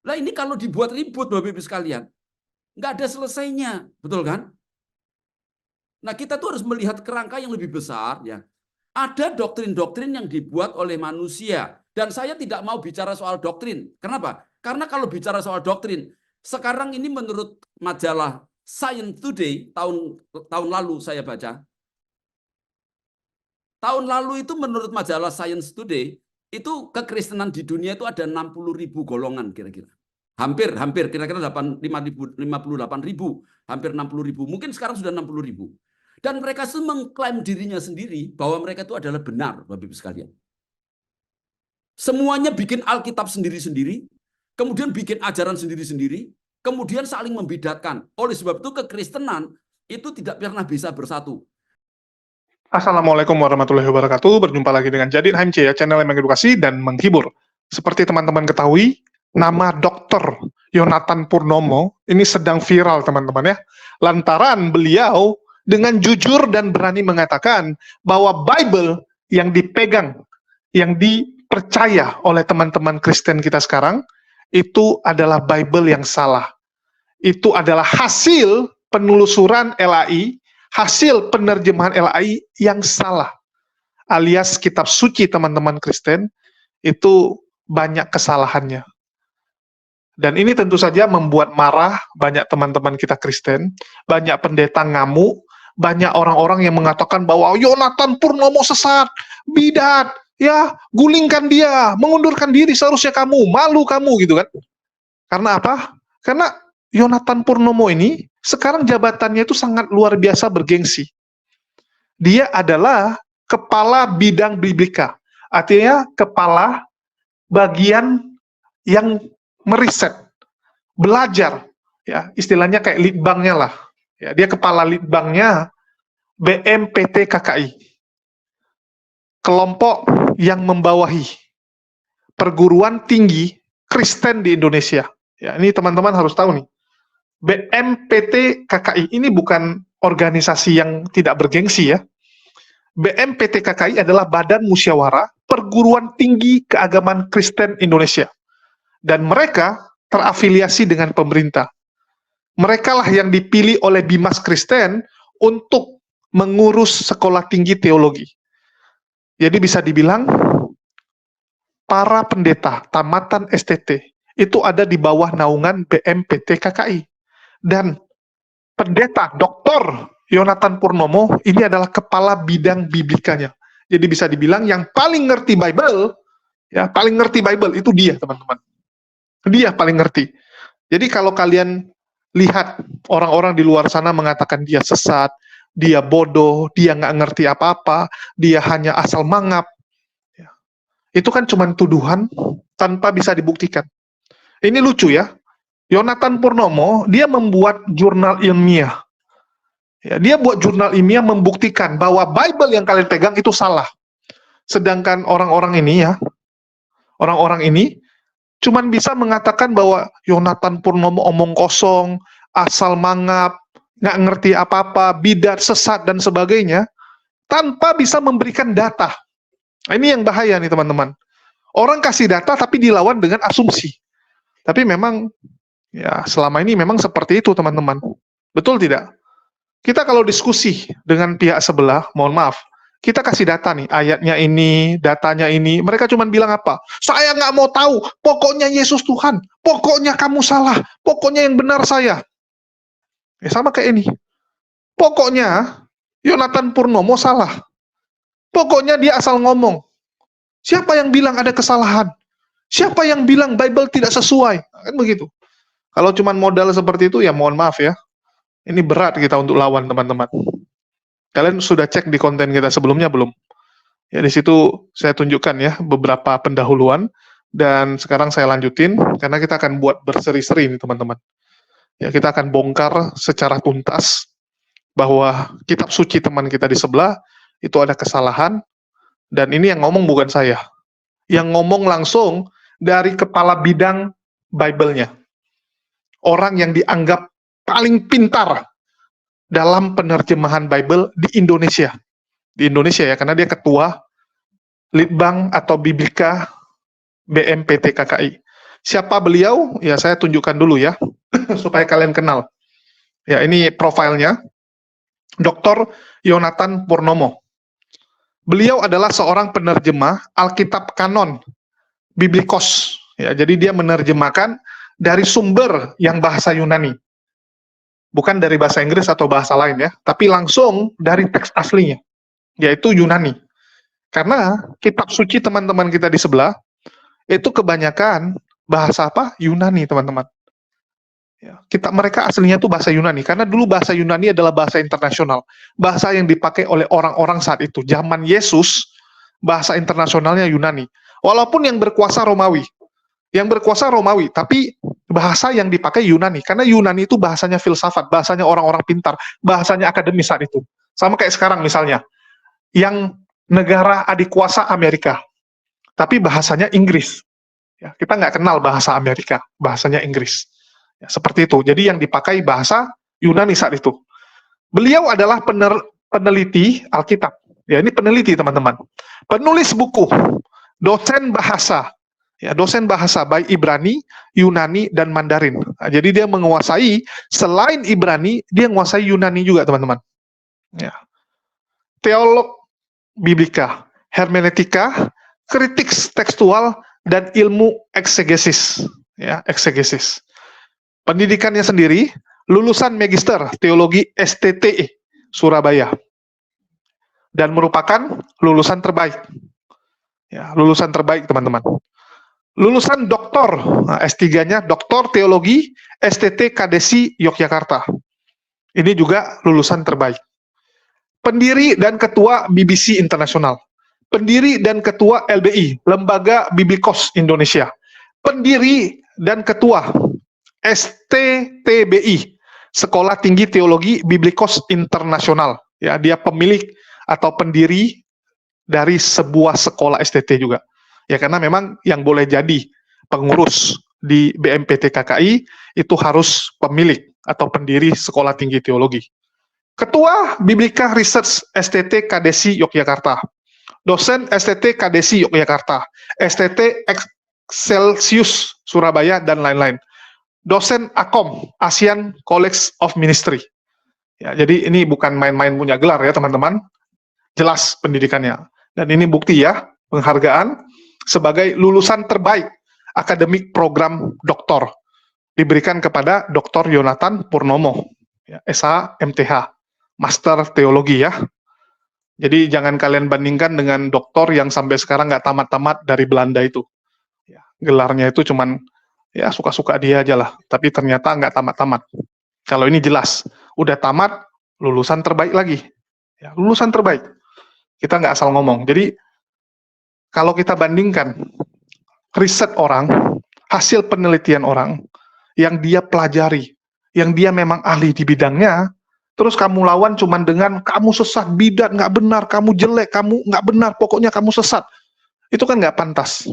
Lah ini kalau dibuat ribut Bapak Ibu sekalian, nggak ada selesainya, betul kan? Nah kita tuh harus melihat kerangka yang lebih besar ya. Ada doktrin-doktrin yang dibuat oleh manusia dan saya tidak mau bicara soal doktrin. Kenapa? Karena kalau bicara soal doktrin, sekarang ini menurut majalah Science Today tahun lalu saya baca. Tahun lalu itu menurut majalah Science Today itu kekristenan di dunia itu ada 60.000 golongan kira-kira. Hampir kira-kira 58.000, hampir 60.000. Mungkin sekarang sudah 60.000. Dan mereka mengklaim dirinya sendiri bahwa mereka itu adalah benar, Bapak Ibu sekalian. Semuanya bikin Alkitab sendiri-sendiri, kemudian bikin ajaran sendiri-sendiri, kemudian saling membedakan. Oleh sebab itu kekristenan itu tidak pernah bisa bersatu. Assalamualaikum warahmatullahi wabarakatuh. Berjumpa lagi dengan Jadid HMC ya, channel yang mengedukasi dan menghibur. Seperti teman-teman ketahui, nama Dr. Yonatan Purnomo ini sedang viral teman-teman ya. Lantaran beliau dengan jujur dan berani mengatakan bahwa Bible yang dipegang, yang dipercaya oleh teman-teman Kristen kita sekarang, itu adalah Bible yang salah. Itu adalah hasil penelusuran LAI, hasil penerjemahan LAI yang salah. Alias kitab suci teman-teman Kristen, itu banyak kesalahannya. Dan ini tentu saja membuat marah banyak teman-teman kita Kristen, banyak pendeta ngamuk, banyak orang-orang yang mengatakan bahwa Yonatan Purnomo sesat, bidat, ya gulingkan dia, mengundurkan diri seharusnya kamu, malu kamu gitu kan. Karena apa? Karena Yonatan Purnomo ini sekarang jabatannya itu sangat luar biasa bergengsi. Dia adalah kepala bidang biblika, artinya kepala bagian yang meriset, belajar, ya istilahnya kayak litbangnya lah. Ya, dia kepala litbangnya BMPT KKI, kelompok yang membawahi perguruan tinggi Kristen di Indonesia. Ya, ini teman-teman harus tahu nih. BMPT KKI ini bukan organisasi yang tidak bergengsi ya. BMPT KKI adalah Badan Musyawarah Perguruan Tinggi Keagamaan Kristen Indonesia. Dan mereka terafiliasi dengan pemerintah. Mereka lah yang dipilih oleh Bimas Kristen untuk mengurus sekolah tinggi teologi. Jadi bisa dibilang para pendeta tamatan STT itu ada di bawah naungan BMPT KKI. Dan pendeta Dr. Yonatan Purnomo ini adalah kepala bidang biblikanya. Jadi bisa dibilang yang paling ngerti Bible, ya paling ngerti Bible itu dia teman-teman. Dia paling ngerti. Jadi kalau kalian lihat orang-orang di luar sana mengatakan dia sesat, dia bodoh, dia nggak ngerti apa-apa, dia hanya asal mangap, ya. Itu kan cuma tuduhan tanpa bisa dibuktikan. Ini lucu ya. Yonatan Purnomo, dia membuat jurnal ilmiah. Ya, dia buat jurnal ilmiah membuktikan bahwa Bible yang kalian pegang itu salah. Sedangkan orang-orang ini ya, orang-orang ini cuman bisa mengatakan bahwa Yonatan Purnomo omong kosong, asal mangap, nggak ngerti apa-apa, bidat, sesat, dan sebagainya, tanpa bisa memberikan data. Nah, ini yang bahaya nih teman-teman. Orang kasih data tapi dilawan dengan asumsi. Tapi memang ya selama ini memang seperti itu teman-teman. Betul tidak? Kita kalau diskusi dengan pihak sebelah, mohon maaf, kita kasih data nih, ayatnya ini, datanya ini, mereka cuma bilang apa? Saya nggak mau tahu, pokoknya Yesus Tuhan, pokoknya kamu salah, pokoknya yang benar saya. Ya sama kayak ini. Pokoknya Yonatan Purnomo salah. Pokoknya dia asal ngomong. Siapa yang bilang ada kesalahan? Siapa yang bilang Bible tidak sesuai? Kan begitu. Kalau cuma modal seperti itu, ya mohon maaf ya. Ini berat kita untuk lawan teman-teman. Kalian sudah cek di konten kita sebelumnya belum? Ya di situ saya tunjukkan ya beberapa pendahuluan dan sekarang saya lanjutin karena kita akan buat berseri-seri nih teman-teman. Ya kita akan bongkar secara tuntas bahwa kitab suci teman kita di sebelah itu ada kesalahan dan ini yang ngomong bukan saya. Yang ngomong langsung dari kepala bidang Bible-nya. Orang yang dianggap paling pintar dalam penerjemahan Bible di Indonesia. Di Indonesia ya, karena dia ketua Litbang atau Biblika BMPT KKI. Siapa beliau? Ya, saya tunjukkan dulu ya, supaya kalian kenal. Ya, ini profilnya, Dr. Yonatan Purnomo. Beliau adalah seorang penerjemah Alkitab Kanon, Biblikos. Ya, jadi dia menerjemahkan dari sumber yang bahasa Yunani. Bukan dari bahasa Inggris atau bahasa lain ya, tapi langsung dari teks aslinya, yaitu Yunani. Karena kitab suci teman-teman kita di sebelah, itu kebanyakan bahasa apa? Yunani, teman-teman. Ya, mereka aslinya tuh bahasa Yunani, karena dulu bahasa Yunani adalah bahasa internasional, bahasa yang dipakai oleh orang-orang saat itu. Zaman Yesus, bahasa internasionalnya Yunani. Walaupun yang berkuasa Romawi, tapi bahasa yang dipakai Yunani, karena Yunani itu bahasanya filsafat, bahasanya orang-orang pintar, bahasanya akademis saat itu. Sama kayak sekarang misalnya, yang negara adik kuasa Amerika, tapi bahasanya Inggris. Ya, kita nggak kenal bahasa Amerika, bahasanya Inggris. Ya, seperti itu. Jadi yang dipakai bahasa Yunani saat itu. Beliau adalah peneliti Alkitab. Ya, ini peneliti teman-teman. Penulis buku, dosen bahasa. Ya, dosen bahasa baik Ibrani, Yunani, dan Mandarin. Nah, jadi dia menguasai, selain Ibrani, dia menguasai Yunani juga teman-teman. Ya. Teolog Biblika, hermeneutika, kritik tekstual, dan ilmu eksegesis. Ya, eksegesis. Pendidikannya sendiri, lulusan Magister Teologi STTE, Surabaya. Dan merupakan lulusan terbaik. Ya, lulusan terbaik, teman-teman. Lulusan doktor, nah, S3-nya Doktor Teologi STT Kadesi Yogyakarta. Ini juga lulusan terbaik. Pendiri dan ketua BBC Internasional. Pendiri dan ketua LBI, Lembaga Biblikos Indonesia. Pendiri dan ketua STTBI, Sekolah Tinggi Teologi Biblikos Internasional. Ya, dia pemilik atau pendiri dari sebuah sekolah STT juga. Ya, karena memang yang boleh jadi pengurus di BMPT KKI itu harus pemilik atau pendiri Sekolah Tinggi Teologi. Ketua Biblika Research STT Kadesi Yogyakarta. Dosen STT Kadesi Yogyakarta. STT Excelsius Surabaya dan lain-lain. Dosen AKOM, Asian College of Ministry. Ya, jadi ini bukan main-main punya gelar ya teman-teman, jelas pendidikannya. Dan ini bukti ya, penghargaan sebagai lulusan terbaik akademik program doktor diberikan kepada Dr. Yonatan Purnomo, ya, SH MTH, Master Teologi ya. Jadi jangan kalian bandingkan dengan doktor yang sampai sekarang nggak tamat-tamat dari Belanda itu. Ya, gelarnya itu cuman ya suka-suka dia aja lah, tapi ternyata nggak tamat-tamat. Kalau ini jelas, udah tamat, lulusan terbaik lagi. Ya, lulusan terbaik. Kita nggak asal ngomong. Jadi, kalau kita bandingkan riset orang, hasil penelitian orang, yang dia pelajari, yang dia memang ahli di bidangnya, terus kamu lawan cuman dengan, kamu sesat, bidat, nggak benar, kamu jelek, kamu nggak benar, pokoknya kamu sesat. Itu kan nggak pantas.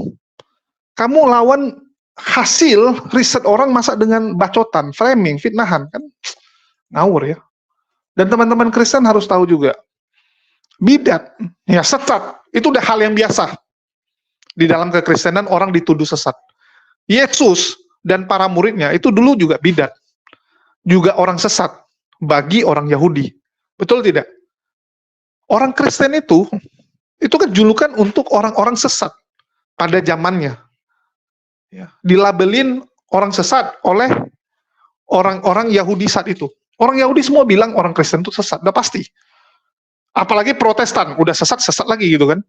Kamu lawan hasil riset orang masa dengan bacotan, framing, fitnahan, kan ngawur ya. Dan teman-teman Kristen harus tahu juga, bidat, ya sesat, itu udah hal yang biasa. Di dalam kekristenan orang dituduh sesat. Yesus dan para muridnya itu dulu juga bidat, juga orang sesat bagi orang Yahudi. Betul tidak? Orang Kristen itu kan julukan untuk orang-orang sesat pada zamannya. Ya, dilabelin orang sesat oleh orang-orang Yahudi saat itu. Orang Yahudi semua bilang orang Kristen itu sesat, udah pasti. Apalagi Protestan, udah sesat lagi gitu kan.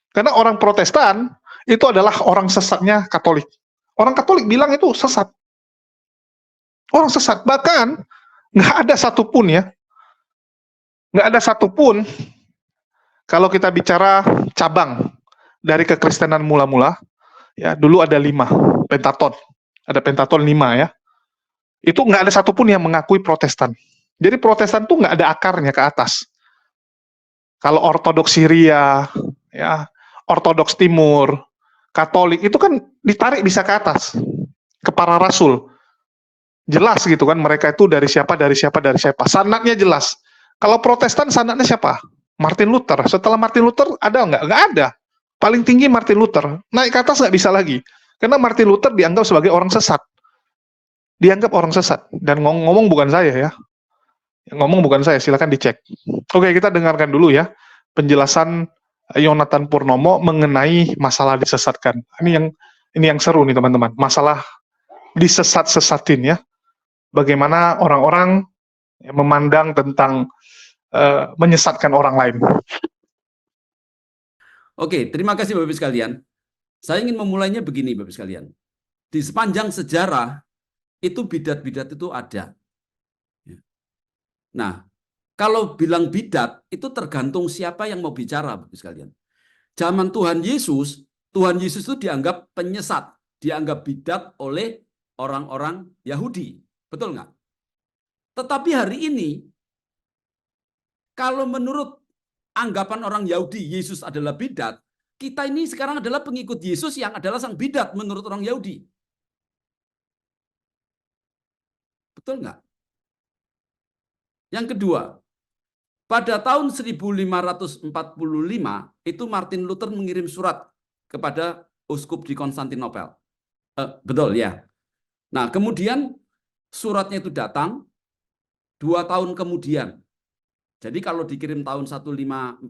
Karena orang Protestan itu adalah orang sesatnya Katolik. Orang Katolik bilang itu sesat. Orang sesat, bahkan nggak ada satupun ya, nggak ada satupun kalau kita bicara cabang dari kekristenan mula-mula, ya dulu ada 5 pentaton, ada pentaton 5 ya. Itu nggak ada satupun yang mengakui Protestan. Jadi Protestan tuh nggak ada akarnya ke atas. Kalau Ortodoks Syria, ya, Ortodoks Timur, Katolik itu kan ditarik bisa ke atas, ke para rasul. Jelas gitu kan, mereka itu dari siapa. Sanadnya jelas. Kalau Protestan sanadnya siapa? Martin Luther. Setelah Martin Luther ada nggak? Nggak ada. Paling tinggi Martin Luther. Naik ke atas nggak bisa lagi. Karena Martin Luther dianggap sebagai orang sesat. Dianggap orang sesat. Dan ngomong bukan saya ya. Ngomong bukan saya, silakan dicek. Oke, kita dengarkan dulu ya penjelasan Yonathan Purnomo mengenai masalah disesatkan. Ini yang seru nih teman-teman. Masalah disesat-sesatin ya. Bagaimana orang-orang memandang tentang menyesatkan orang lain. Oke, terima kasih Bapak Ibu sekalian. Saya ingin memulainya begini Bapak Ibu sekalian. Di sepanjang sejarah itu bidat-bidat itu ada. Nah, kalau bilang bidat itu tergantung siapa yang mau bicara Bapak Ibu sekalian. Zaman Tuhan Yesus itu dianggap penyesat, dianggap bidat oleh orang-orang Yahudi. Betul nggak? Tetapi hari ini, kalau menurut anggapan orang Yahudi, Yesus adalah bidat, kita ini sekarang adalah pengikut Yesus yang adalah sang bidat menurut orang Yahudi. Betul nggak? Yang kedua, pada tahun 1545 itu Martin Luther mengirim surat kepada uskup di Konstantinopel. Betul ya. Nah, kemudian suratnya itu datang 2 tahun kemudian. Jadi kalau dikirim tahun 1545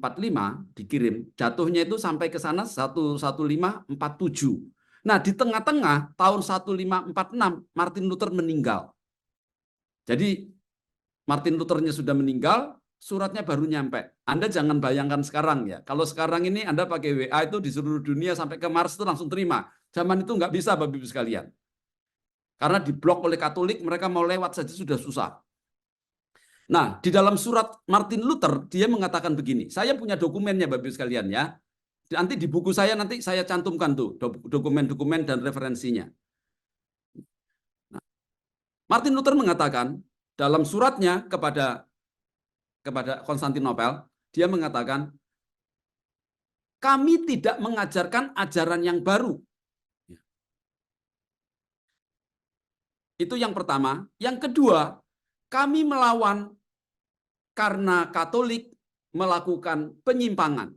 dikirim, jatuhnya itu sampai ke sana 1547. Nah, di tengah-tengah tahun 1546 Martin Luther meninggal. Jadi Martin Luthernya sudah meninggal, suratnya baru nyampe. Anda jangan bayangkan sekarang ya. Kalau sekarang ini Anda pakai WA itu di seluruh dunia sampai ke Mars itu langsung terima. Zaman itu nggak bisa Bapak Ibu sekalian. Karena diblok oleh Katolik, mereka mau lewat saja sudah susah. Nah, di dalam surat Martin Luther, dia mengatakan begini. Saya punya dokumennya Bapak Ibu sekalian ya. Nanti di buku saya nanti saya cantumkan tuh dokumen-dokumen dan referensinya. Nah, Martin Luther mengatakan dalam suratnya kepada Konstantinopel, dia mengatakan, kami tidak mengajarkan ajaran yang baru. Itu yang pertama. Yang kedua, kami melawan karena Katolik melakukan penyimpangan.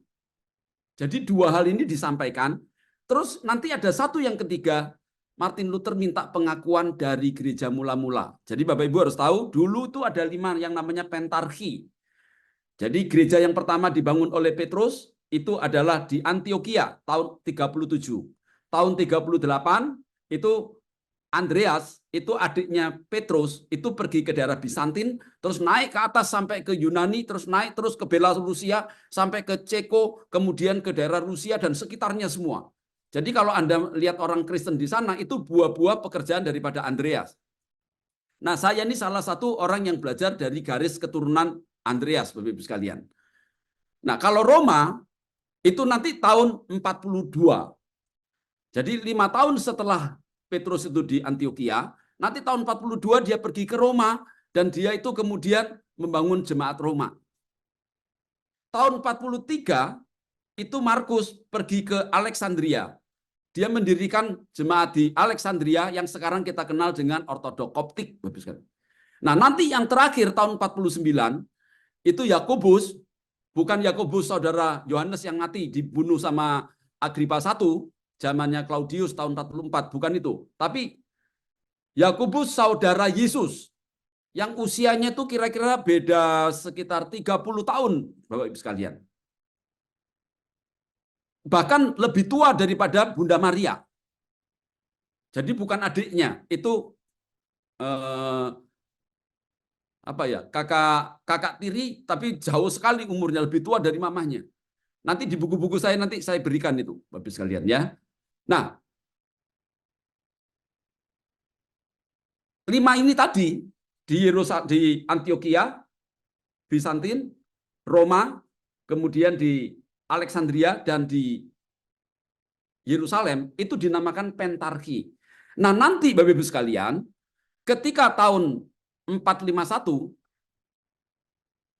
Jadi 2 hal ini disampaikan. Terus nanti ada satu yang ketiga, Martin Luther minta pengakuan dari gereja mula-mula. Jadi Bapak Ibu harus tahu, dulu itu ada 5 yang namanya pentarki. Jadi gereja yang pertama dibangun oleh Petrus itu adalah di Antioquia tahun 37. Tahun 38 itu Andreas, itu adiknya Petrus, itu pergi ke daerah Bizantin, terus naik ke atas sampai ke Yunani, terus naik terus ke Belarusia, sampai ke Ceko, kemudian ke daerah Rusia dan sekitarnya semua. Jadi kalau Anda lihat orang Kristen di sana, itu buah-buah pekerjaan daripada Andreas. Nah, saya ini salah satu orang yang belajar dari garis keturunan Andreas, Bapak Ibu sekalian. Nah, kalau Roma, itu nanti tahun 42. Jadi 5 tahun setelah Petrus itu di Antioquia, nanti tahun 42 dia pergi ke Roma, dan dia itu kemudian membangun jemaat Roma. Tahun 43, itu Markus pergi ke Alexandria. Dia mendirikan jemaat di Alexandria yang sekarang kita kenal dengan Ortodok Koptik. Nah, nanti yang terakhir tahun 49, itu Yakobus, bukan Yakobus saudara Yohanes yang mati dibunuh sama Agripa I, zamannya Claudius tahun 44, bukan itu. Tapi Yakobus saudara Yesus, yang usianya itu kira-kira beda sekitar 30 tahun, Bapak Ibu sekalian. Bahkan lebih tua daripada Bunda Maria. Jadi bukan adiknya, itu kakak tiri, tapi jauh sekali umurnya, lebih tua dari mamahnya. Nanti di buku-buku saya nanti saya berikan itu, Bapak sekalian ya. Nah, 5 ini tadi di Antioquia, Bizantin, Roma, kemudian di Alexandria dan di Yerusalem itu dinamakan pentarki. Nah, nanti Bapak Ibu sekalian, ketika tahun 451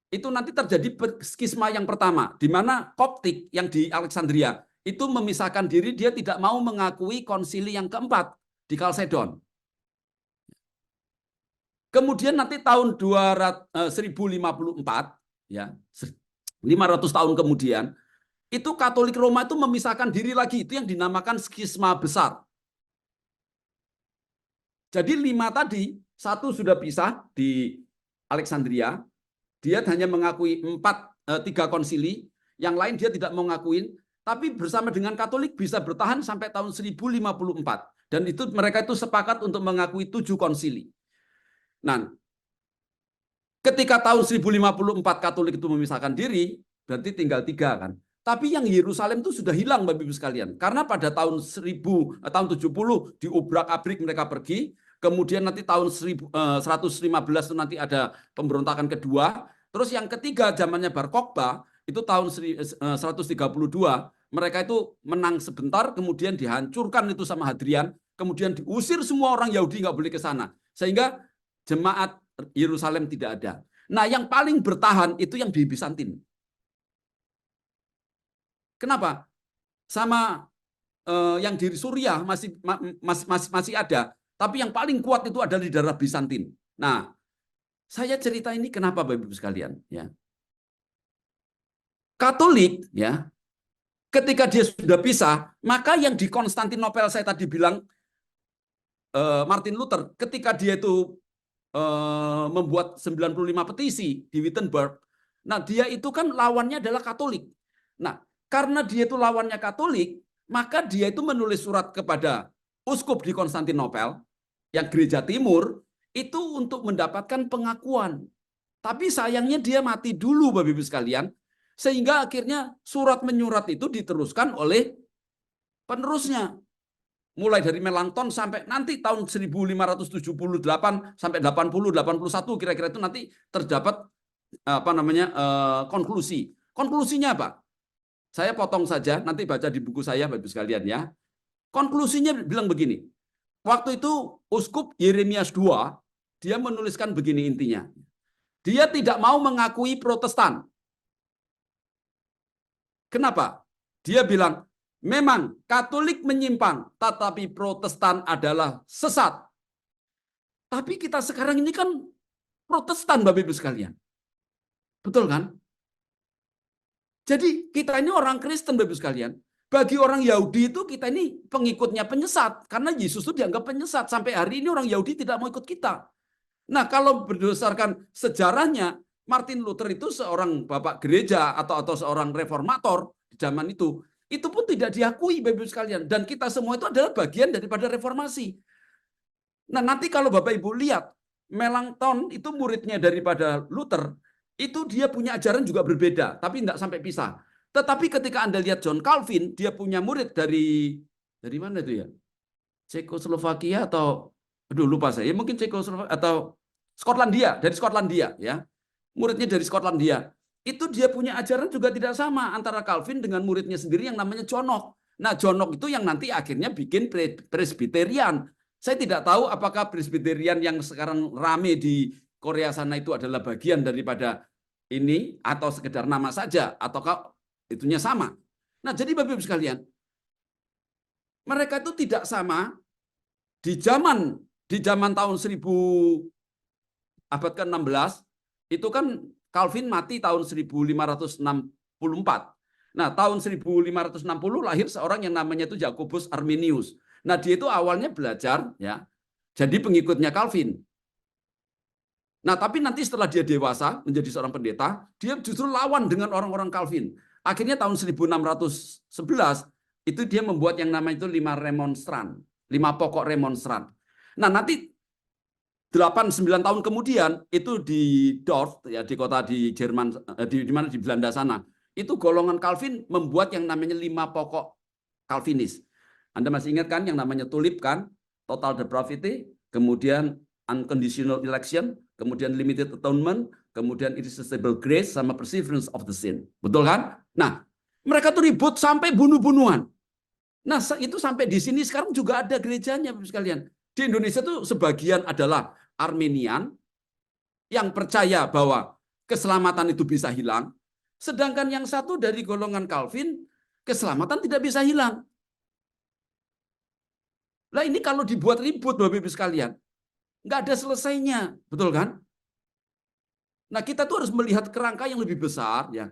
itu nanti terjadi skisma yang pertama, di mana Koptik yang di Alexandria itu memisahkan diri, dia tidak mau mengakui konsili yang keempat di Kalsedon. Kemudian nanti tahun 1054, ya, 500 tahun kemudian, itu Katolik Roma itu memisahkan diri lagi, itu yang dinamakan skisma besar. Jadi 5 tadi, 1 sudah pisah di Alexandria, dia hanya mengakui 3 konsili, yang lain dia tidak mau ngakuin, tapi bersama dengan Katolik bisa bertahan sampai tahun 1054. Dan itu mereka itu sepakat untuk mengakui 7 konsili. Nah, ketika tahun 1054 Katolik itu memisahkan diri, berarti tinggal 3 kan. Tapi yang Yerusalem itu sudah hilang Bapak Ibu sekalian. Karena pada tahun 70 diobrak-abrik mereka pergi. Kemudian nanti tahun 1115 itu nanti ada pemberontakan kedua. Terus yang ketiga zamannya Bar Kokhba itu tahun 132. Mereka itu menang sebentar, kemudian dihancurkan itu sama Hadrian. Kemudian diusir semua orang Yahudi nggak boleh ke sana. Sehingga jemaat Yerusalem tidak ada. Nah yang paling bertahan itu yang di Bizantin. Kenapa? Sama yang di Suriah masih ada, tapi yang paling kuat itu adalah di daerah Bizantin. Nah, saya cerita ini kenapa Bapak Ibu sekalian? Ya, Katolik, ya, ketika dia sudah pisah, maka yang di Konstantinopel saya tadi bilang Martin Luther, ketika dia itu membuat 95 petisi di Wittenberg, nah dia itu kan lawannya adalah Katolik. Nah, karena dia itu lawannya Katolik, maka dia itu menulis surat kepada uskup di Konstantinopel, yang gereja timur, itu untuk mendapatkan pengakuan. Tapi sayangnya dia mati dulu Bapak Ibu sekalian, sehingga akhirnya surat menyurat itu diteruskan oleh penerusnya. Mulai dari Melanchthon sampai nanti tahun 1578 sampai 80 81 kira-kira itu nanti terdapat konklusi. Konklusinya apa? Saya potong saja, nanti baca di buku saya Bapak Ibu sekalian ya. Konklusinya bilang begini. Waktu itu Uskup Yeremias II, dia menuliskan begini intinya. Dia tidak mau mengakui Protestan. Kenapa? Dia bilang, memang Katolik menyimpang, tetapi Protestan adalah sesat. Tapi kita sekarang ini kan Protestan Bapak Ibu sekalian. Betul kan? Jadi kita ini orang Kristen Bapak Ibu sekalian. Bagi orang Yahudi itu kita ini pengikutnya penyesat. Karena Yesus itu dianggap penyesat. Sampai hari ini orang Yahudi tidak mau ikut kita. Nah kalau berdasarkan sejarahnya, Martin Luther itu seorang bapak gereja atau seorang reformator di zaman itu pun tidak diakui Bapak Ibu sekalian. Dan kita semua itu adalah bagian daripada reformasi. Nah nanti kalau Bapak Ibu lihat, Melanchthon itu muridnya daripada Luther, itu dia punya ajaran juga berbeda, tapi tidak sampai pisah. Tetapi ketika Anda lihat John Calvin, dia punya murid dari mana itu ya? Cekoslovakia atau lupa saya. Mungkin Cekoslovakia atau Skotlandia, dari Skotlandia ya. Muridnya dari Skotlandia. Itu dia punya ajaran juga tidak sama antara Calvin dengan muridnya sendiri yang namanya John Knox. Nah, John Knox itu yang nanti akhirnya bikin Presbyterian. Saya tidak tahu apakah Presbyterian yang sekarang rame di Korea sana itu adalah bagian daripada ini atau sekedar nama saja ataukah itunya sama. Nah, jadi Bapak Ibu sekalian, mereka itu tidak sama di zaman tahun 1000 abad ke-16 itu kan Calvin mati tahun 1564. Nah, tahun 1560 lahir seorang yang namanya itu Jacobus Arminius. Nah, dia itu awalnya belajar ya, jadi pengikutnya Calvin. Nah, tapi nanti setelah dia dewasa menjadi seorang pendeta, dia justru lawan dengan orang-orang Calvin. Akhirnya tahun 1611 itu dia membuat yang namanya itu 5 remonstran, 5 pokok remonstran. Nah, nanti 8-9 tahun kemudian itu di Dordt ya, di kota di Jerman di Belanda sana. Itu golongan Calvin membuat yang namanya 5 pokok Calvinis. Anda masih ingat kan yang namanya tulip kan? Total depravity, kemudian unconditional election, kemudian limited atonement, kemudian irresistible grace, sama perseverance of the sin. Betul kan? Nah, mereka tuh ribut sampai bunuh-bunuhan. Nah, itu sampai di sini sekarang juga ada gerejanya, Bapak sekalian. Di Indonesia tuh sebagian adalah Arminian yang percaya bahwa keselamatan itu bisa hilang, sedangkan yang satu dari golongan Calvin, keselamatan tidak bisa hilang. Lah ini kalau dibuat ribut Bapak Ibu sekalian, nggak ada selesainya, betul kan? Nah kita tuh harus melihat kerangka yang lebih besar ya.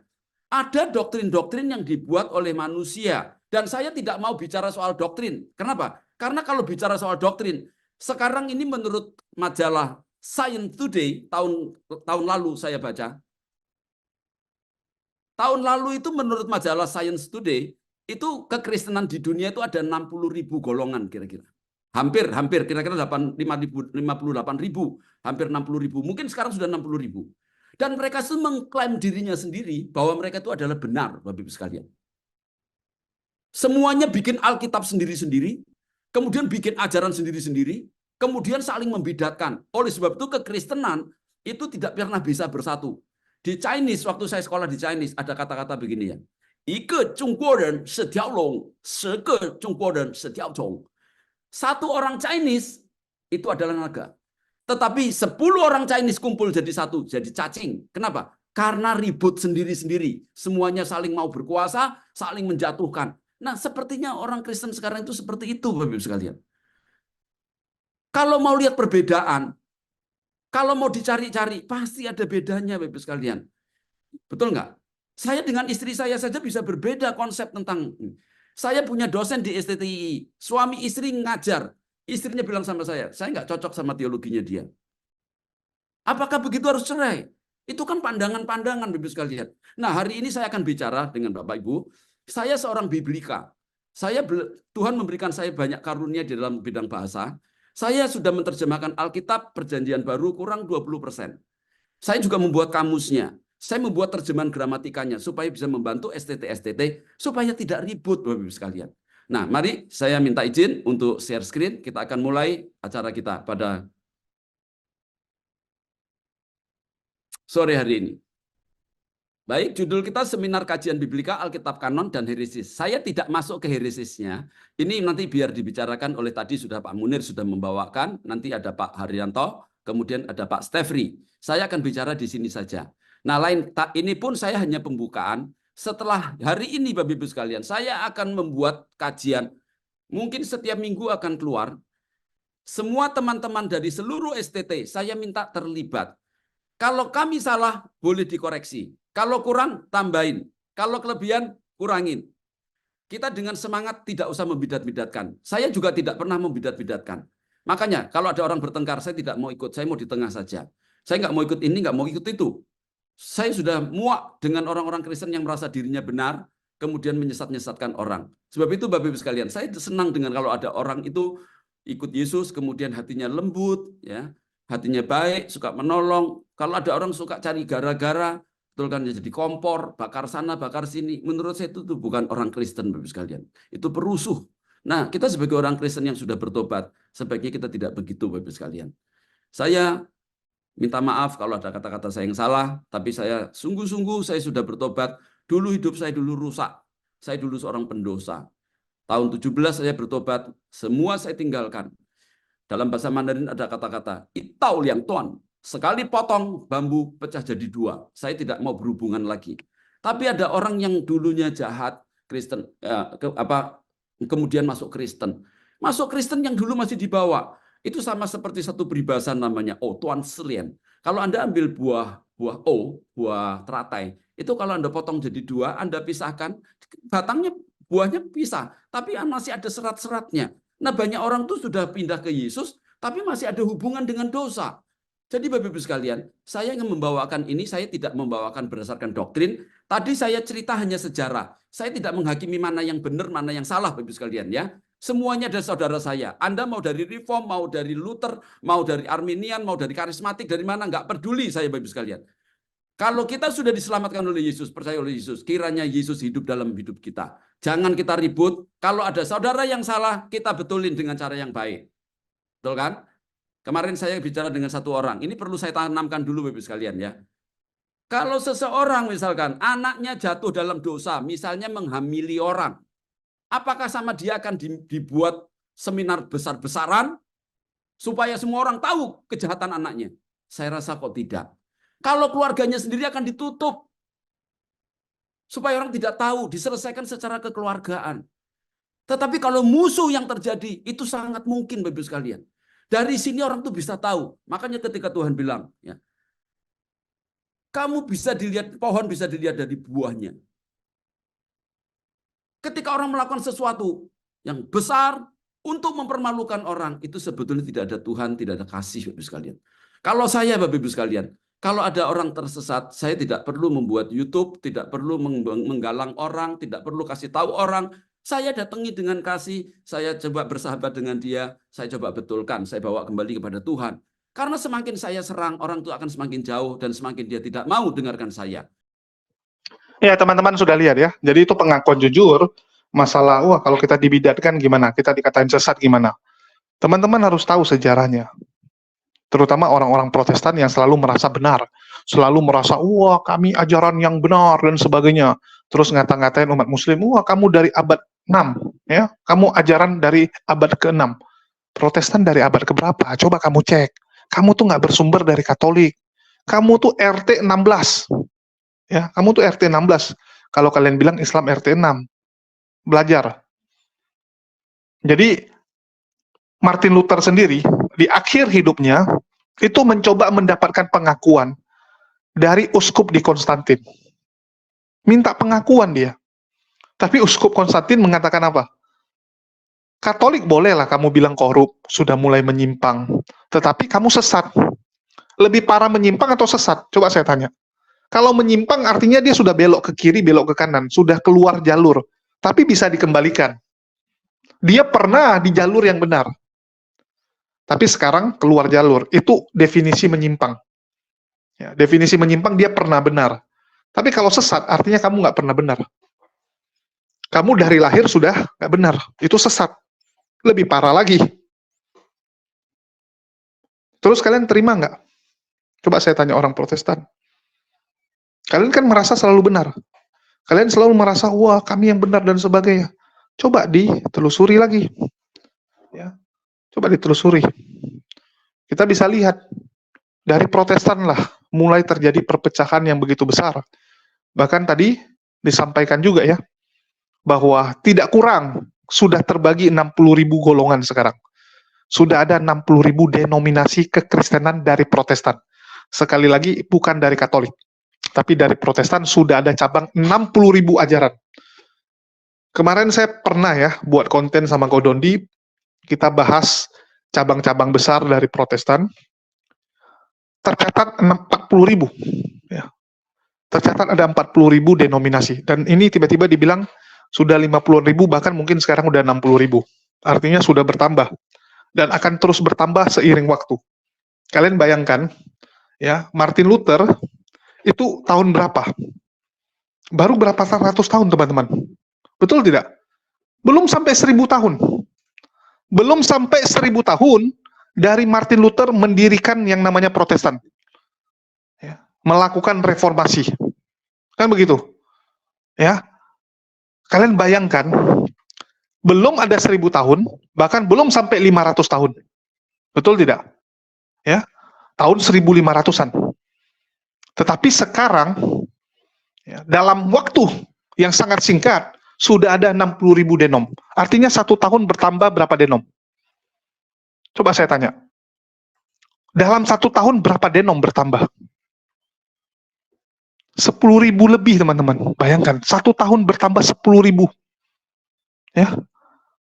Ada doktrin-doktrin yang dibuat oleh manusia dan saya tidak mau bicara soal doktrin. Kenapa? Karena kalau bicara soal doktrin, Sekarang ini menurut majalah Science Today tahun lalu saya baca. Tahun lalu itu menurut majalah Science Today itu kekristenan di dunia itu ada 60.000 golongan kira-kira. Hampir kira-kira 58.000, hampir 60.000. Mungkin sekarang sudah 60.000. Dan mereka itu mengklaim dirinya sendiri bahwa mereka itu adalah benar, Bapak Ibu sekalian. Semuanya bikin Alkitab sendiri-sendiri, kemudian bikin ajaran sendiri-sendiri, kemudian saling membedakan. Oleh sebab itu kekristenan itu tidak pernah bisa bersatu. Di Chinese, waktu saya sekolah di Chinese, ada kata-kata begini ya. Ike Zhongguoren setiao long, seke Zhongguoren setiao zhong. Satu orang Chinese itu adalah naga. Tetapi 10 orang Chinese kumpul jadi satu, jadi cacing. Kenapa? Karena ribut sendiri-sendiri. Semuanya saling mau berkuasa, saling menjatuhkan. Nah, sepertinya orang Kristen sekarang itu seperti itu, Bapak Ibu sekalian. Kalau mau lihat perbedaan, kalau mau dicari-cari, pasti ada bedanya, Bapak Ibu sekalian. Betul nggak? Saya dengan istri saya saja bisa berbeda konsep tentang. Saya punya dosen di STTI, suami istri ngajar. Istrinya bilang sama saya nggak cocok sama teologinya dia. Apakah begitu harus cerai? Itu kan pandangan-pandangan, Bapak Ibu sekalian. Nah, hari ini saya akan bicara dengan Bapak Ibu. Saya seorang biblika. Tuhan memberikan saya banyak karunia di dalam bidang bahasa. Saya sudah menerjemahkan Alkitab Perjanjian Baru kurang 20%. Saya juga membuat kamusnya. Saya membuat terjemahan gramatikanya supaya bisa membantu STT supaya tidak ribut, Bapak Ibu sekalian. Nah, mari saya minta izin untuk share screen. Kita akan mulai acara kita pada sore hari ini. Baik, judul kita Seminar Kajian Biblika, Alkitab Kanon, dan Heresis. Saya tidak masuk ke heresisnya. Ini nanti biar dibicarakan oleh tadi sudah Pak Munir sudah membawakan, nanti ada Pak Haryanto, kemudian ada Pak Stefri. Saya akan bicara di sini saja. Nah, ini pun saya hanya pembukaan. Setelah hari ini, Bapak Ibu sekalian, saya akan membuat kajian. Mungkin setiap minggu akan keluar. Semua teman-teman dari seluruh STT, saya minta terlibat. Kalau kami salah, boleh dikoreksi. Kalau kurang, tambahin. Kalau kelebihan, kurangin. Kita dengan semangat tidak usah membidat-bidatkan. Saya juga tidak pernah membidat-bidatkan. Makanya, kalau ada orang bertengkar, saya tidak mau ikut. Saya mau di tengah saja. Saya nggak mau ikut ini, nggak mau ikut itu. Saya sudah muak dengan orang-orang Kristen yang merasa dirinya benar, kemudian menyesat-nyesatkan orang. Sebab itu, Bapak Ibu sekalian, saya senang dengan kalau ada orang itu ikut Yesus, kemudian hatinya lembut, ya, hatinya baik, suka menolong. Kalau ada orang suka cari gara-gara, betul kan, jadi kompor, bakar sana, bakar sini. Menurut saya itu bukan orang Kristen, Bapak sekalian. Itu perusuh. Nah, kita sebagai orang Kristen yang sudah bertobat, sebaiknya kita tidak begitu, Bapak sekalian. Saya minta maaf kalau ada kata-kata saya yang salah, tapi saya sungguh-sungguh saya sudah bertobat. Dulu hidup saya dulu rusak. Saya dulu seorang pendosa. Tahun 17 saya bertobat, semua saya tinggalkan. Dalam bahasa Mandarin ada kata-kata, Itau liang tuan. Sekali potong, bambu pecah jadi 2. Saya tidak mau berhubungan lagi. Tapi ada orang yang dulunya jahat, Kristen, kemudian masuk Kristen. Masuk Kristen yang dulu masih dibawa. Itu sama seperti satu peribahasan namanya tuan selien. Kalau Anda ambil buah teratai, itu kalau Anda potong jadi 2, Anda pisahkan, batangnya, buahnya pisah. Tapi masih ada serat-seratnya. Nah, banyak orang tuh sudah pindah ke Yesus, tapi masih ada hubungan dengan dosa. Jadi Bapak Ibu sekalian, saya ingin membawakan ini, saya tidak membawakan berdasarkan doktrin. Tadi saya cerita hanya sejarah. Saya tidak menghakimi mana yang benar, mana yang salah, Bapak Ibu sekalian, ya. Semuanya adalah saudara saya. Anda mau dari Reform, mau dari Luther, mau dari Arminian, mau dari karismatik, dari mana, nggak peduli saya, Bapak Ibu sekalian. Kalau kita sudah diselamatkan oleh Yesus, percaya oleh Yesus, kiranya Yesus hidup dalam hidup kita. Jangan kita ribut. Kalau ada saudara yang salah, kita betulin dengan cara yang baik. Betul kan? Kemarin saya bicara dengan satu orang. Ini perlu saya tanamkan dulu, Bapak sekalian, ya. Kalau seseorang misalkan anaknya jatuh dalam dosa, misalnya menghamili orang, apakah sama dia akan dibuat seminar besar-besaran supaya semua orang tahu kejahatan anaknya? Saya rasa kok tidak. Kalau keluarganya sendiri akan ditutup supaya orang tidak tahu, diselesaikan secara kekeluargaan. Tetapi kalau musuh yang terjadi, itu sangat mungkin, Bapak sekalian. Dari sini orang tuh bisa tahu. Makanya ketika Tuhan bilang, ya, kamu bisa dilihat, pohon bisa dilihat dari buahnya. Ketika orang melakukan sesuatu yang besar, untuk mempermalukan orang, itu sebetulnya tidak ada Tuhan, tidak ada kasih, Bapak Ibu sekalian. Kalau saya, Bapak Ibu sekalian, kalau ada orang tersesat, saya tidak perlu membuat YouTube, tidak perlu menggalang orang, tidak perlu kasih tahu orang. Saya datangi dengan kasih, saya coba bersahabat dengan dia, saya coba betulkan, saya bawa kembali kepada Tuhan. Karena semakin saya serang, orang itu akan semakin jauh dan semakin dia tidak mau dengarkan saya. Ya, teman-teman sudah lihat ya. Jadi itu pengakuan jujur masalah, wah kalau kita dibidatkan gimana, kita dikatain sesat gimana. Teman-teman harus tahu sejarahnya. Terutama orang-orang Protestan yang selalu merasa benar, selalu merasa, wah kami ajaran yang benar dan sebagainya. Terus ngata-ngatain umat Muslim, wah kamu dari abad 6, ya, kamu ajaran dari abad ke-6. Protestan dari abad keberapa? Coba kamu cek. Kamu tuh nggak bersumber dari Katolik. Kamu tuh RT 16. Ya, kamu tuh RT 16. Kalau kalian bilang Islam RT 6, belajar. Jadi Martin Luther sendiri di akhir hidupnya itu mencoba mendapatkan pengakuan dari uskup di Konstantin. Minta pengakuan dia. Tapi uskup Konstantin mengatakan apa? Katolik bolehlah kamu bilang korup, sudah mulai menyimpang. Tetapi kamu sesat. Lebih parah menyimpang atau sesat? Coba saya tanya. Kalau menyimpang artinya dia sudah belok ke kiri, belok ke kanan, sudah keluar jalur. Tapi bisa dikembalikan. Dia pernah di jalur yang benar. Tapi sekarang keluar jalur. Itu definisi menyimpang. Ya, definisi menyimpang dia pernah benar. Tapi kalau sesat, artinya kamu nggak pernah benar. Kamu dari lahir sudah nggak benar. Itu sesat. Lebih parah lagi. Terus kalian terima nggak? Coba saya tanya orang Protestan. Kalian kan merasa selalu benar. Kalian selalu merasa, wah kami yang benar dan sebagainya. Coba ditelusuri lagi. Ya, coba ditelusuri. Kita bisa lihat, dari Protestan lah, mulai terjadi perpecahan yang begitu besar. Bahkan tadi disampaikan juga ya, bahwa tidak kurang, sudah terbagi 60.000 golongan sekarang. Sudah ada 60.000 denominasi kekristenan dari Protestan. Sekali lagi, bukan dari Katolik. Tapi dari Protestan sudah ada cabang 60.000 ajaran. Kemarin saya pernah ya buat konten sama Godondi, kita bahas cabang-cabang besar dari Protestan. Tercatat 40.000. Ya. Tercatat ada 40.000 denominasi. Dan ini tiba-tiba dibilang sudah 50.000, bahkan mungkin sekarang udah 60.000. Artinya sudah bertambah. Dan akan terus bertambah seiring waktu. Kalian bayangkan, ya Martin Luther itu tahun berapa? Baru berapa ratus tahun, teman-teman. Betul tidak? Belum sampai 1000 tahun. Belum sampai 1000 tahun dari Martin Luther mendirikan yang namanya Protestan. Ya, melakukan reformasi. Kan begitu? Ya. Kalian bayangkan, belum ada 1000 tahun, bahkan belum sampai 500 tahun. Betul tidak? Ya. Tahun 1500-an. Tetapi sekarang, ya, dalam waktu yang sangat singkat, sudah ada 60.000 denom. Artinya 1 tahun bertambah berapa denom? Coba saya tanya. Dalam 1 tahun berapa denom bertambah? 10.000 lebih, teman-teman. Bayangkan, 1 tahun bertambah 10.000. Ya.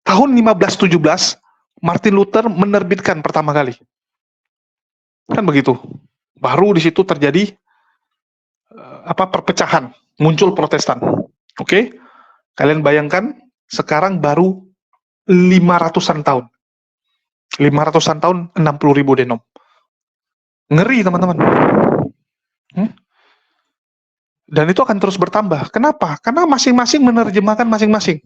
Tahun 1517, Martin Luther menerbitkan pertama kali. Kan begitu. Baru di situ terjadi perpecahan, muncul Protestan. Oke? Kalian bayangkan sekarang baru 500-an tahun. 500-an tahun 60.000 denom. Ngeri, teman-teman. Dan itu akan terus bertambah. Kenapa? Karena masing-masing menerjemahkan masing-masing.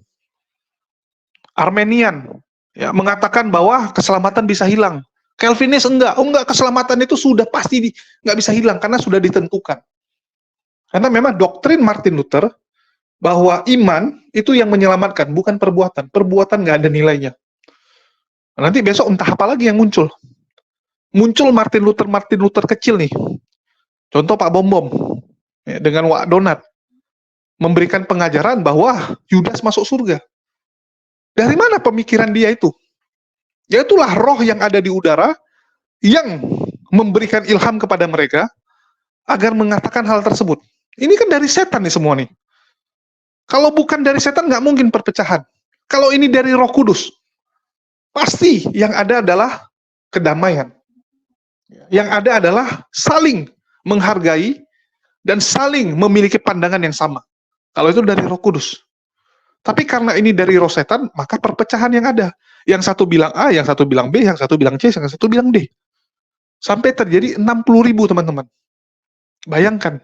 Armenian ya mengatakan bahwa keselamatan bisa hilang. Calvinis enggak. Oh enggak, keselamatan itu sudah pasti nggak bisa hilang karena sudah ditentukan. Karena memang doktrin Martin Luther bahwa iman itu yang menyelamatkan, bukan perbuatan. Perbuatan nggak ada nilainya. Nanti besok entah apa lagi yang muncul. Muncul Martin Luther kecil nih. Contoh Pak Bom ya, dengan Wak Donat memberikan pengajaran bahwa Yudas masuk surga. Dari mana pemikiran dia itu? Ya itulah roh yang ada di udara yang memberikan ilham kepada mereka agar mengatakan hal tersebut. Ini kan dari setan nih semua nih. Kalau bukan dari setan nggak mungkin perpecahan. Kalau ini dari Roh Kudus, pasti yang ada adalah kedamaian. Yang ada adalah saling menghargai dan saling memiliki pandangan yang sama. Kalau itu dari Roh Kudus. Tapi karena ini dari roh setan, maka perpecahan yang ada. Yang satu bilang A, yang satu bilang B, yang satu bilang C, yang satu bilang D. Sampai terjadi 60.000 teman-teman. Bayangkan.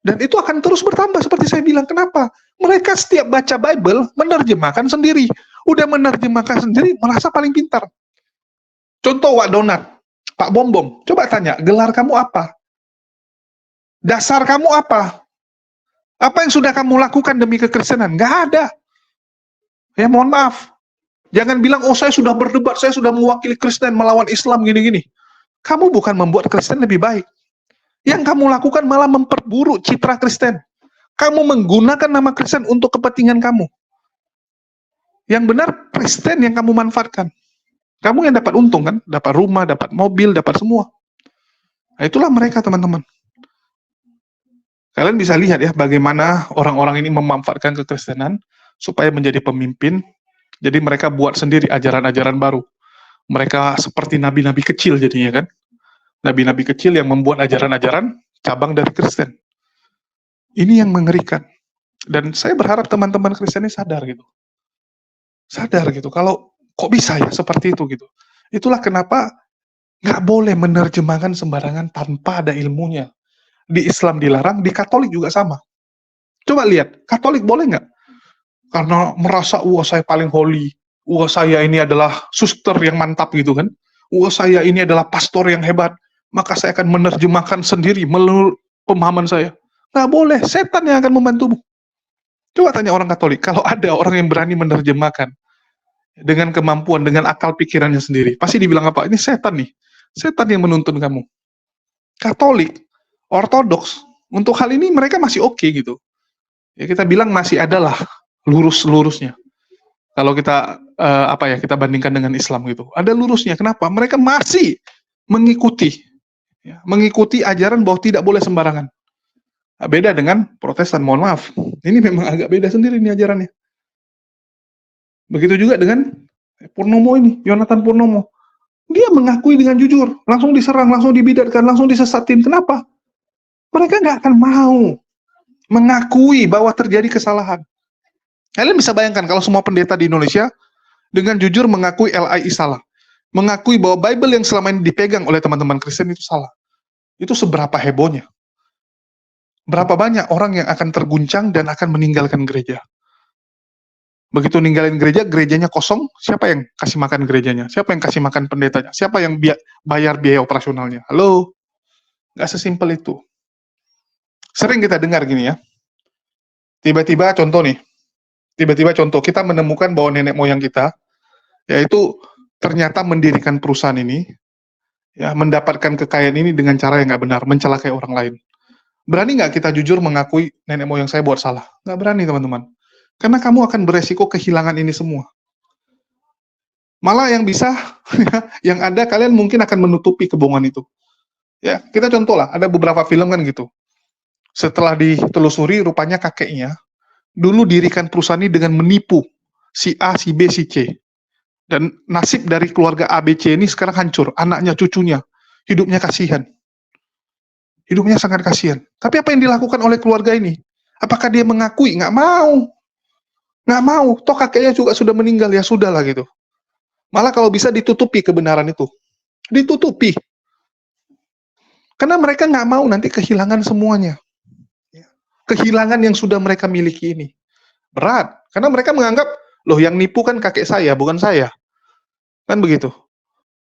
Dan itu akan terus bertambah seperti saya bilang. Kenapa? Mereka setiap baca Bible, menerjemahkan sendiri. Udah menerjemahkan sendiri, merasa paling pintar. Contoh Wak Donat, Pak Bom Bom, coba tanya, gelar kamu apa? Dasar kamu apa? Apa yang sudah kamu lakukan demi kekristenan? Nggak ada. Ya mohon maaf. Jangan bilang, oh saya sudah berdebat, saya sudah mewakili Kristen melawan Islam gini-gini. Kamu bukan membuat Kristen lebih baik. Yang kamu lakukan malah memperburuk citra Kristen. Kamu menggunakan nama Kristen untuk kepentingan kamu. Yang benar Kristen yang kamu manfaatkan. Kamu yang dapat untung kan? Dapat rumah, dapat mobil, dapat semua. Nah, itulah mereka teman-teman. Kalian bisa lihat ya bagaimana orang-orang ini memanfaatkan kekristenan supaya menjadi pemimpin. Jadi mereka buat sendiri ajaran-ajaran baru. Mereka seperti nabi-nabi kecil jadinya kan. Nabi-nabi kecil yang membuat ajaran-ajaran cabang dari Kristen. Ini yang mengerikan. Dan saya berharap teman-teman Kristen ini sadar gitu. Sadar gitu. Kalau kok bisa ya seperti itu gitu. Itulah kenapa nggak boleh menerjemahkan sembarangan tanpa ada ilmunya. Di Islam dilarang, di Katolik juga sama. Coba lihat, Katolik boleh nggak? Karena merasa, wah saya paling holy, wah saya ini adalah suster yang mantap gitu kan, wah saya ini adalah pastor yang hebat, maka saya akan menerjemahkan sendiri menurut pemahaman saya. Nggak boleh, setan yang akan membantumu. Coba tanya orang Katolik, kalau ada orang yang berani menerjemahkan dengan kemampuan, dengan akal pikirannya sendiri, pasti dibilang apa? Ini setan nih, setan yang menuntun kamu. Katolik, Ortodoks, untuk hal ini mereka masih oke gitu. Ya kita bilang masih adalah lurus-lurusnya. Kalau kita kita bandingkan dengan Islam gitu, ada lurusnya. Kenapa? Mereka masih mengikuti, ya, mengikuti ajaran bahwa tidak boleh sembarangan. Nah, beda dengan Protestan, mohon maaf. Ini memang agak beda sendiri nih ajarannya. Begitu juga dengan Purnomo ini, Yonatan Purnomo. Dia mengakui dengan jujur, langsung diserang, langsung dibidatkan, langsung disesatin. Kenapa? Mereka nggak akan mau mengakui bahwa terjadi kesalahan. Kalian bisa bayangkan kalau semua pendeta di Indonesia dengan jujur mengakui LAI salah. Mengakui bahwa Bible yang selama ini dipegang oleh teman-teman Kristen itu salah. Itu seberapa hebohnya. Berapa banyak orang yang akan terguncang dan akan meninggalkan gereja. Begitu ninggalin gereja, gerejanya kosong, siapa yang kasih makan gerejanya? Siapa yang kasih makan pendetanya? Siapa yang bayar biaya operasionalnya? Halo? Nggak sesimpel itu. Sering kita dengar gini ya, tiba-tiba contoh kita menemukan bahwa nenek moyang kita, yaitu ternyata mendirikan perusahaan ini, ya mendapatkan kekayaan ini dengan cara yang nggak benar, mencelakai orang lain. Berani nggak kita jujur mengakui nenek moyang saya buat salah? Nggak berani teman-teman. Karena kamu akan beresiko kehilangan ini semua. Malah yang bisa, yang ada kalian mungkin akan menutupi kebohongan itu. Ya, kita contoh lah, ada beberapa film kan gitu. Setelah ditelusuri, rupanya kakeknya dulu dirikan perusahaan ini dengan menipu si A, si B, si C. Dan nasib dari keluarga ABC ini sekarang hancur. Anaknya, cucunya, hidupnya kasihan. Hidupnya sangat kasihan. Tapi apa yang dilakukan oleh keluarga ini? Apakah dia mengakui? Nggak mau. Nggak mau. Toh kakeknya juga sudah meninggal, ya sudah lah gitu. Malah kalau bisa ditutupi kebenaran itu. Ditutupi. Karena mereka nggak mau nanti kehilangan semuanya. Kehilangan yang sudah mereka miliki ini. Berat. Karena mereka menganggap, loh yang nipu kan kakek saya, bukan saya. Kan begitu.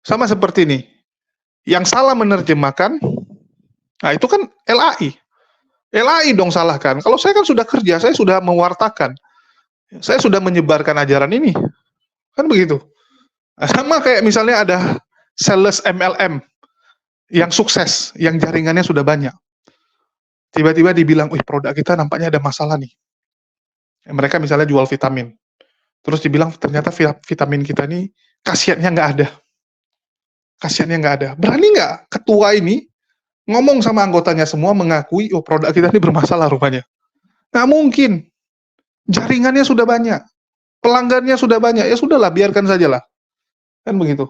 Sama seperti ini. Yang salah menerjemahkan, nah itu kan LAI. LAI dong salah kan. Kalau saya kan sudah kerja, saya sudah mewartakan. Saya sudah menyebarkan ajaran ini. Kan begitu. Nah, sama kayak misalnya ada sales MLM yang sukses, yang jaringannya sudah banyak. Tiba-tiba dibilang, wih produk kita nampaknya ada masalah nih. Mereka misalnya jual vitamin. Terus dibilang, ternyata vitamin kita ini khasiatnya nggak ada. Khasiatnya nggak ada. Berani nggak ketua ini ngomong sama anggotanya semua mengakui, oh produk kita ini bermasalah rupanya. Nggak mungkin. Jaringannya sudah banyak. Pelanggannya sudah banyak. Ya sudahlah, biarkan sajalah. Kan begitu.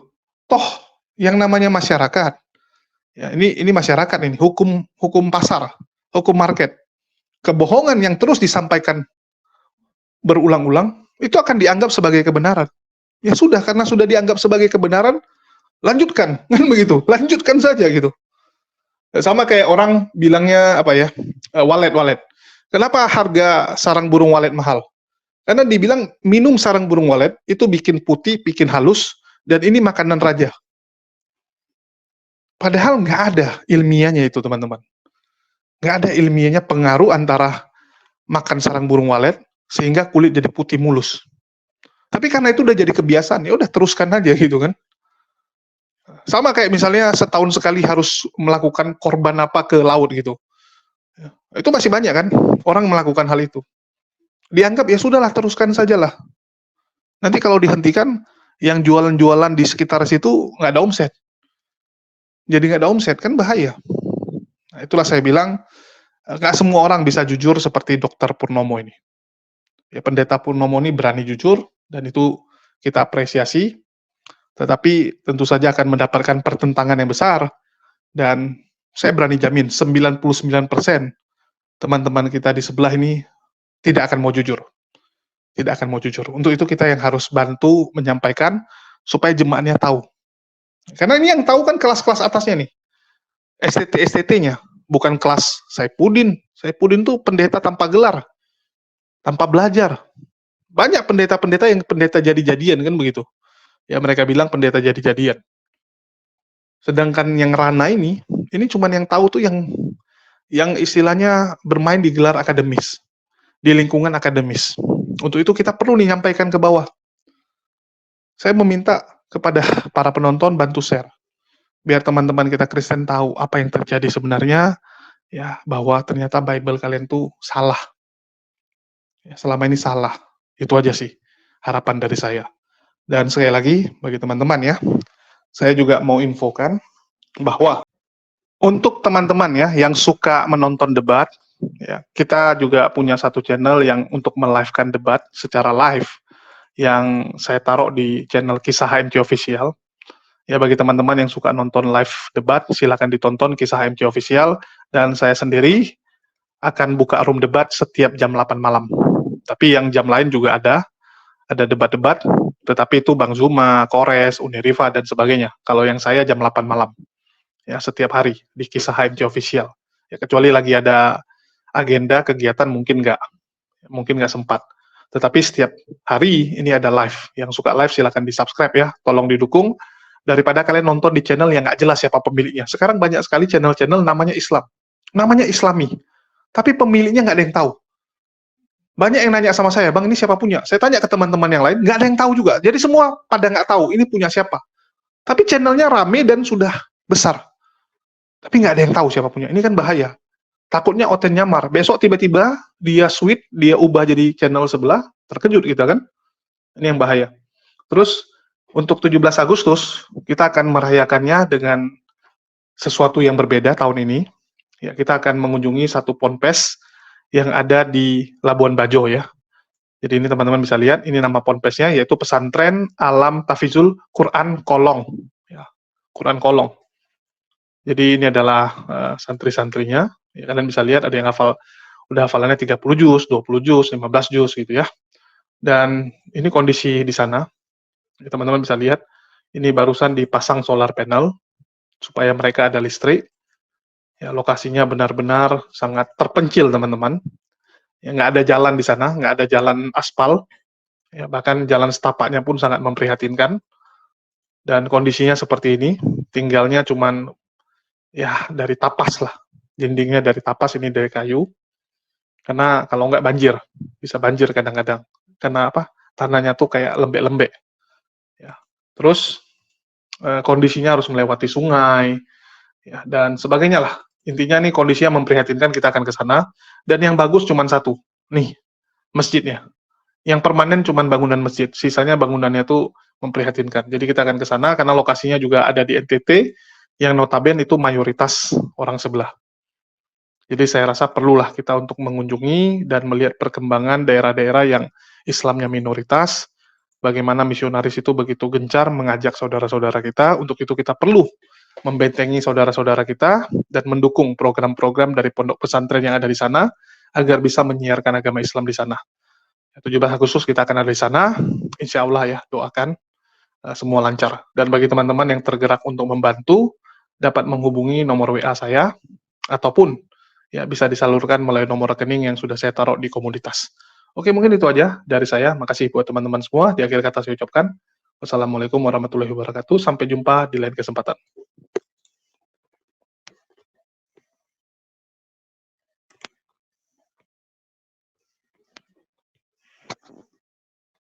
Toh yang namanya masyarakat, ya ini masyarakat ini, hukum pasar, hukum market. Kebohongan yang terus disampaikan berulang-ulang itu akan dianggap sebagai kebenaran. Ya sudah, karena sudah dianggap sebagai kebenaran, lanjutkan, kan begitu. Lanjutkan saja gitu. Sama kayak orang bilangnya apa ya, walet. Kenapa harga sarang burung walet mahal? Karena dibilang minum sarang burung walet itu bikin putih, bikin halus, dan ini makanan raja. Padahal nggak ada ilmiahnya itu, teman-teman. Nggak ada ilmiahnya pengaruh antara makan sarang burung walet sehingga kulit jadi putih mulus. Tapi karena itu udah jadi kebiasaan, ya udah teruskan aja gitu kan. Sama kayak misalnya setahun sekali harus melakukan korban apa ke laut gitu. Itu masih banyak kan orang melakukan hal itu. Dianggap ya sudahlah, teruskan sajalah. Nanti kalau dihentikan, yang jualan-jualan di sekitar situ nggak ada omset. Jadi nggak ada omset, kan bahaya. Nah, itulah saya bilang, nggak semua orang bisa jujur seperti Dokter Purnomo ini. Ya, Pendeta Purnomo ini berani jujur, dan itu kita apresiasi, tetapi tentu saja akan mendapatkan pertentangan yang besar, dan saya berani jamin 99% teman-teman kita di sebelah ini tidak akan mau jujur. Tidak akan mau jujur. Untuk itu kita yang harus bantu menyampaikan supaya jemaatnya tahu. Karena ini yang tahu kan kelas-kelas atasnya nih. STT-STT-nya, bukan kelas Saipudin. Saipudin tuh pendeta tanpa gelar, tanpa belajar. Banyak pendeta-pendeta yang pendeta jadi-jadian kan begitu. Ya mereka bilang pendeta jadi-jadian. Sedangkan yang Rana ini cuman yang tahu tuh yang istilahnya bermain di gelar akademis, di lingkungan akademis. Untuk itu kita perlu nih nyampaikan ke bawah. Saya meminta kepada para penonton bantu share, biar teman-teman kita Kristen tahu apa yang terjadi sebenarnya, ya bahwa ternyata Bible kalian tuh salah. Ya, selama ini salah. Itu aja sih harapan dari saya. Dan sekali lagi bagi teman-teman ya, saya juga mau infokan bahwa untuk teman-teman ya yang suka menonton debat, ya, kita juga punya satu channel yang untuk melive-kan debat secara live yang saya taruh di channel Kisah HMC Official. Ya bagi teman-teman yang suka nonton live debat, silakan ditonton Kisah HMC Official, dan saya sendiri akan buka room debat setiap jam 8 malam. Tapi yang jam lain juga ada debat-debat, tetapi itu Bang Zuma, Kores, Uniriva, dan sebagainya. Kalau yang saya jam 8 malam. Ya, setiap hari di Kisah HMC Official. Ya, kecuali lagi ada agenda kegiatan mungkin nggak sempat. Tetapi setiap hari ini ada live. Yang suka live silakan di-subscribe ya, tolong didukung daripada kalian nonton di channel yang nggak jelas siapa pemiliknya. Sekarang banyak sekali channel-channel namanya Islam, namanya Islami, tapi pemiliknya nggak ada yang tahu. Banyak yang nanya sama saya, Bang ini siapa punya? Saya tanya ke teman-teman yang lain, nggak ada yang tahu juga. Jadi semua pada nggak tahu ini punya siapa. Tapi channelnya rame dan sudah besar. Tapi nggak ada yang tahu siapa punya. Ini kan bahaya. Takutnya Oten nyamar. Besok tiba-tiba dia switch, dia ubah jadi channel sebelah, terkejut kita kan. Ini yang bahaya. Terus untuk 17 Agustus, kita akan merayakannya dengan sesuatu yang berbeda tahun ini. Ya, kita akan mengunjungi satu ponpes yang ada di Labuan Bajo ya. Jadi ini teman-teman bisa lihat, ini nama ponpesnya yaitu Pesantren Alam Tafizul Quran Kolong. Ya, Quran Kolong. Jadi ini adalah santri-santrinya. Ya, kalian bisa lihat ada yang udah hafalannya 30 juz, 20 juz, 15 juz gitu ya. Dan ini kondisi di sana. Ya, teman-teman bisa lihat, ini barusan dipasang solar panel supaya mereka ada listrik. Ya, lokasinya benar-benar sangat terpencil, teman-teman. Ya, nggak ada jalan di sana, nggak ada jalan aspal. Ya, bahkan jalan setapaknya pun sangat memprihatinkan. Dan kondisinya seperti ini, tinggalnya cuman ya dari tapas lah. Dindingnya dari tapas, ini dari kayu. Karena kalau nggak banjir, bisa banjir kadang-kadang. Karena apa? Tanahnya tuh kayak lembek-lembek. Ya. Terus kondisinya harus melewati sungai, ya, dan sebagainya lah. Intinya nih kondisinya memprihatinkan, kita akan ke sana. Dan yang bagus cuma satu, nih masjidnya. Yang permanen cuma bangunan masjid, sisanya bangunannya tuh memprihatinkan. Jadi kita akan ke sana karena lokasinya juga ada di NTT, yang notabene itu mayoritas orang sebelah. Jadi saya rasa perlulah kita untuk mengunjungi dan melihat perkembangan daerah-daerah yang Islamnya minoritas, bagaimana misionaris itu begitu gencar mengajak saudara-saudara kita. Untuk itu kita perlu membentengi saudara-saudara kita dan mendukung program-program dari pondok pesantren yang ada di sana agar bisa menyiarkan agama Islam di sana. 17 Agustus kita akan ada di sana, insya Allah ya, doakan semua lancar. Dan bagi teman-teman yang tergerak untuk membantu, dapat menghubungi nomor WA saya, ataupun ya bisa disalurkan melalui nomor rekening yang sudah saya taruh di komunitas. Oke, mungkin itu aja dari saya. Makasih buat teman-teman semua. Di akhir kata saya ucapkan, wassalamualaikum warahmatullahi wabarakatuh. Sampai jumpa di lain kesempatan.